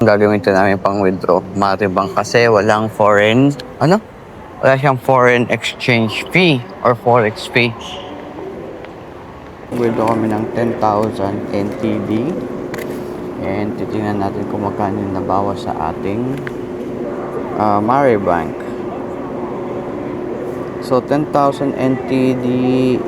gagamitin namin pang withdraw. Maribang kasi walang foreign, wala siyang foreign exchange fee or forex fee. Withdraw kami ng 10,000 NTD and titingnan natin kung magkano yung nabawas sa ating Maribank. So 10,000 NTD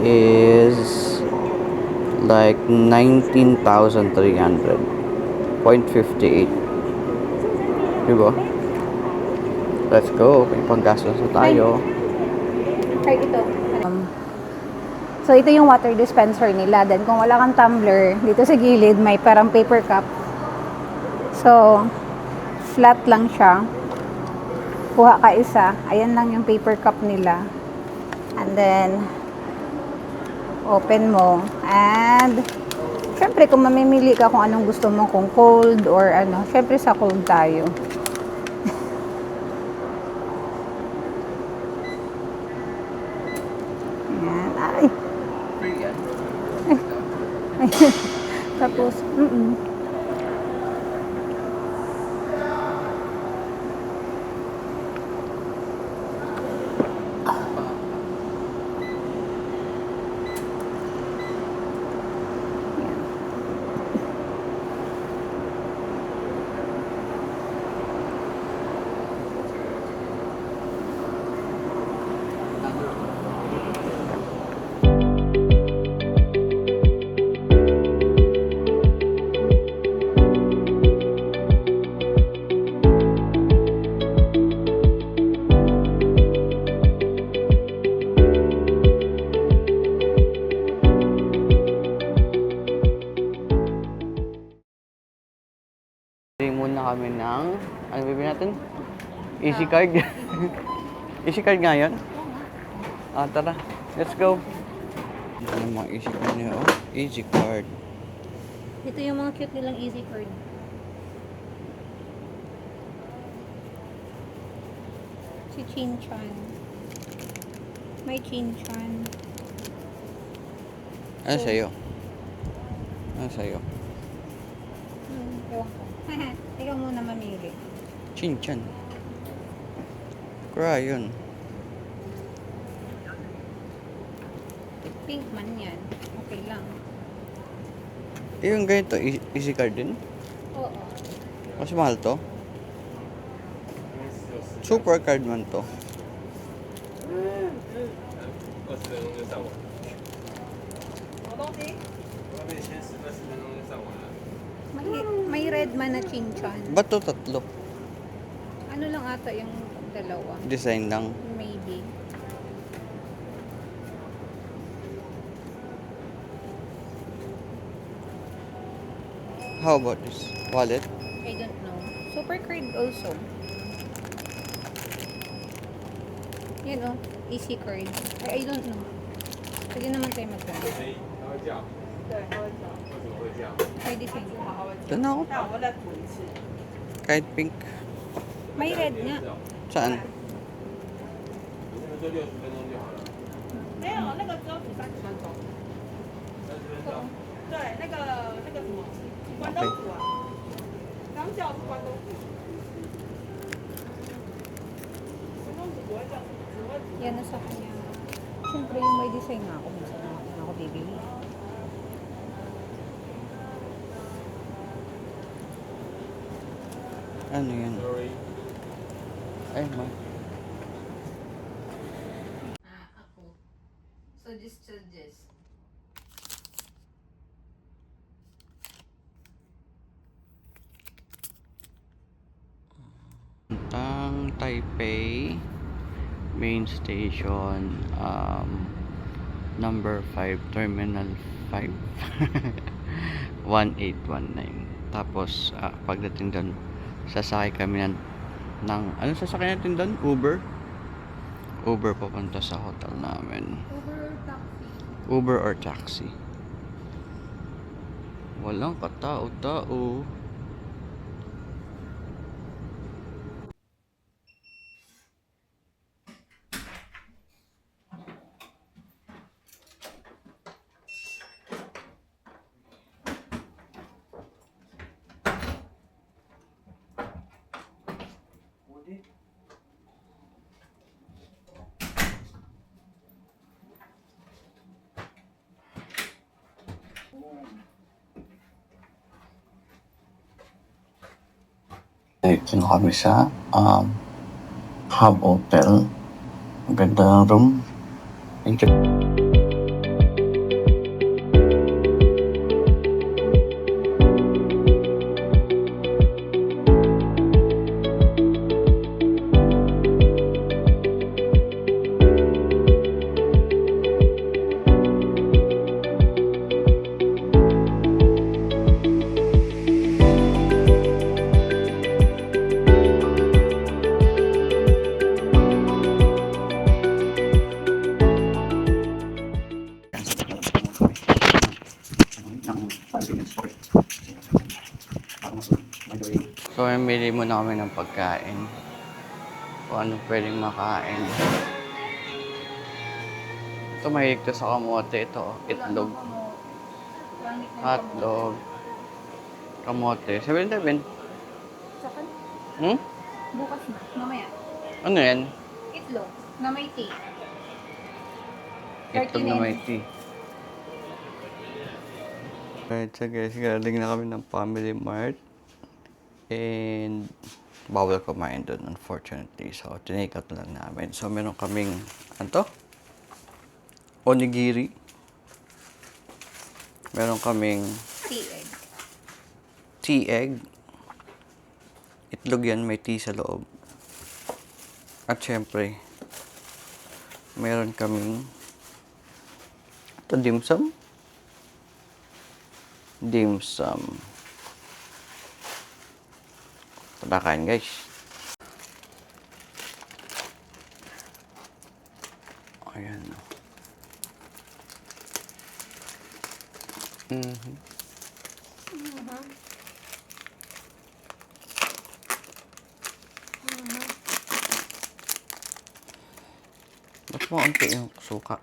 is like 19,300.58. Diba? Let's go. May panggastos na tayo. Try ito. So, ito yung water dispenser nila. Then, kung wala kang tumbler, dito sa gilid, may parang paper cup. So, flat lang siya. Kuha ka isa. Ayan lang yung paper cup nila. And then, open mo. And, syempre, kung mamimili ka kung anong gusto mo, kung cold or ano, syempre sa cold tayo. Ayan. Ay! Tapos, Bili muna kami ng, ano bibili natin? Easy card. Easy card nga yun? Tara, let's go. Ano yung mga easy card niya? Oh, easy card. ito yung mga cute nilang easy card. Si Chin-chan. May Chin-chan. Ano sa'yo? Ano sa'yo? Ewan ko. Ikaw muna mamili. Chin-chan. Crayon. Pink man yan. Okay lang. Yung ganito, easy card din? Oo. Mas mahal to? Super card man to. May red man na Chin-chan. Ba't to tatlo? Ano lang ata yung dalawa? Design lang. Maybe. How about this? Wallet? I don't know. Super card also. Yan oh. Easy card. I don't know. Pwede naman tayo magkano. Pwede sa'yo. Ito na ako. Kahit pink. May red nga. Saan? 没有，那个只有煮30分钟。对，那个什么，关东煮啊，刚叫是关东煮。关东煮不会叫，只会煮。 Yan na sa kanya. Siyempre yung may design nga ako. Minsan na ako bibili. Ano yan? Ay, ma. Ako. Suggest. Ang Taipei Main Station, number 5, Terminal 5. 1819. Tapos, pagdating doon, sasakay kami ng ano sasakay natin doon? Uber papunta sa hotel namin. Uber or taxi. Walang katao-tao. Dito na kami sa Hub Hotel. Ang ganda ng room. Thank you. So, mamili muna kami ng pagkain. Kung ano pwedeng makain. Ito, mahilig to sa kamote. Ito, itlog. Hotdog. Kamote. 7-Eleven. Sakan? Hmm? Bukas na. Mamaya. Ano yan? Itlog. Na may tea. Itlog na may tea. Right, so guys, galing na kami ng Family Mart. And bawal kumain doon, unfortunately. So, tinake out na lang namin. So, meron kaming, ano to? Onigiri. Meron kaming Tea egg. tea egg. Itlog yan, may tea sa loob. At syempre, meron kaming ito, dim sum. Dim sum. Tara kain, guys. Ayan. Ba't mo unti yung suka?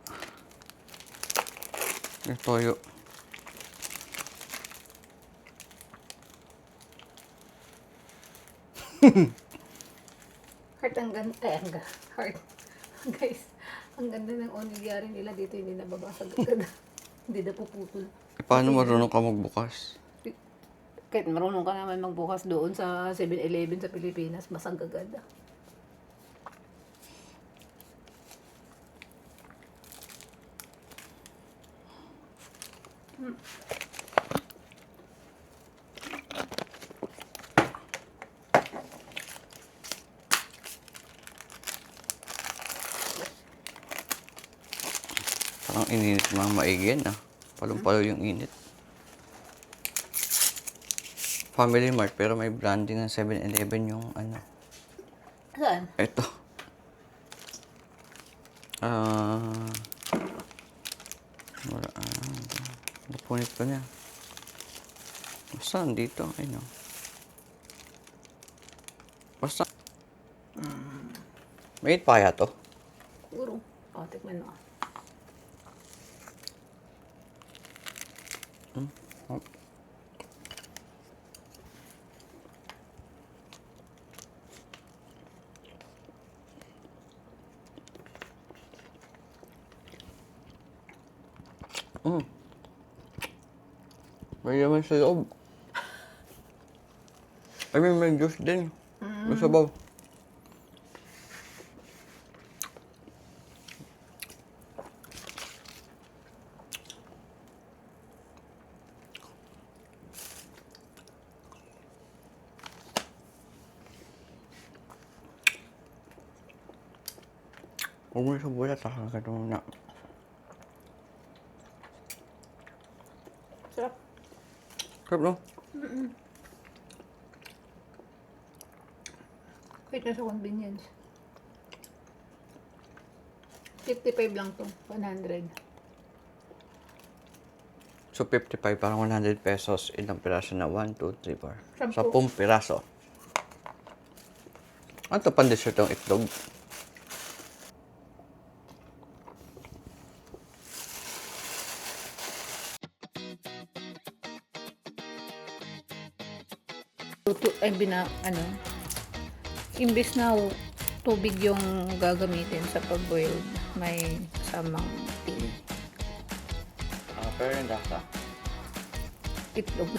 Yung toyo. Heart ang ganda. Heart. Guys, ang ganda ng onigiri nila dito. Hindi nababasag agad. Hindi na puputol. Paano marunong ka magbukas? Kahit marunong ka naman magbukas doon sa 7-Eleven sa Pilipinas, basag agad. Parang ininit mga maigi yan ah. Palong-palo yung init. Family Mart pero may branding ng 7-Eleven yung ano. Saan? Ito. Wala. Napunit ko niya. Basta dito. Ay no. Basta. May pa kaya to? Siguro. O, tikman mo. May laman sa loob. I mean, may juice din. May sabaw. Huwag mo yung sabulat, nakakagat mo na. Sarap. Sarap, no? Kahit nasa convenience. 55 lang to. 100. So, 55, parang 100 pesos. Ilang piraso na? 1, 2, 3, 4. 10. 10 piraso. Ano to pang dessert yung itlog? Ay, imbis na tubig yung gagamitin sa pag-boiled, may samang tea. Pero yung lasa. Itlog.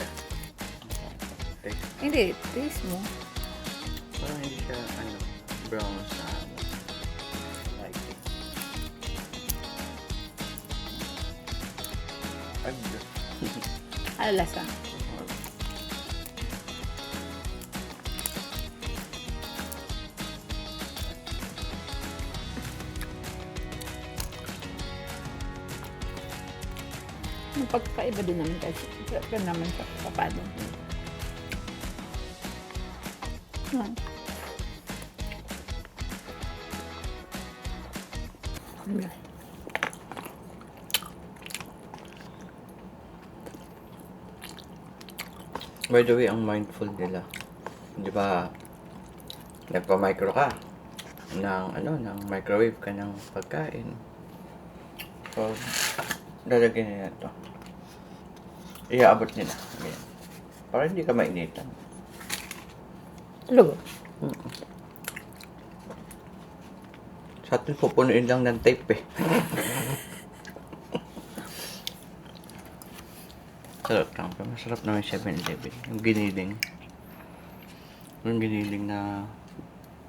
Okay. Hindi, taste mo. Parang hindi siya, brown sa like it. Ay, good. Ano lasa? Yung pagkaiba din naman kasi naman sa papado. By the way, ang mindful nila. Di ba, nagpa-micro ka ng microwave ka ng pagkain. So, lalagyan nila ito. Iaabot nila. Ganyan. Para hindi ka mainitan. Talaga? Sa atin, pupunuin lang ng tape eh. Sarap lang. Masarap naman 7-Eleven. Yung giniling. Yung giniling na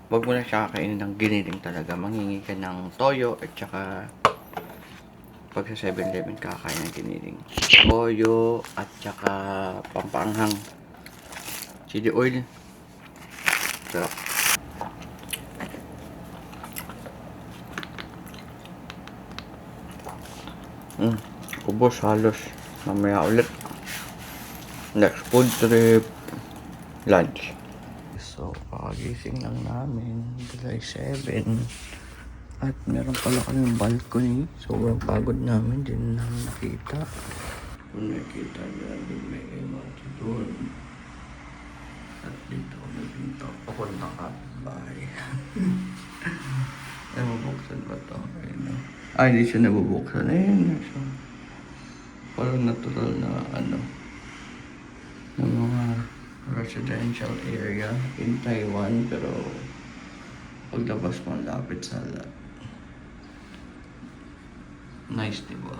wag mo na siya kakainin ng giniling talaga. Manghingi ka ng toyo at saka pag sa 7-Eleven kakain ng giniling. Toyo at saka pampaanghang. Chili oil. Sarap. Ubos halos. Mamaya ulit. Next food trip. Lunch. So, kakagising lang namin. July 7. At meron pala kaming balcony. Sobrang pagod namin. Hindi na namin nakita. Kung nakita nyo, may MRT doon. At dito may pinto. Papunta ka. Bye. Nabubuksan ba ito? Ay, hindi siya nabubuksan. Ayun. So, parang natural na ng mga residential area in Taiwan, pero paglabas mo lapit sa nice, diba?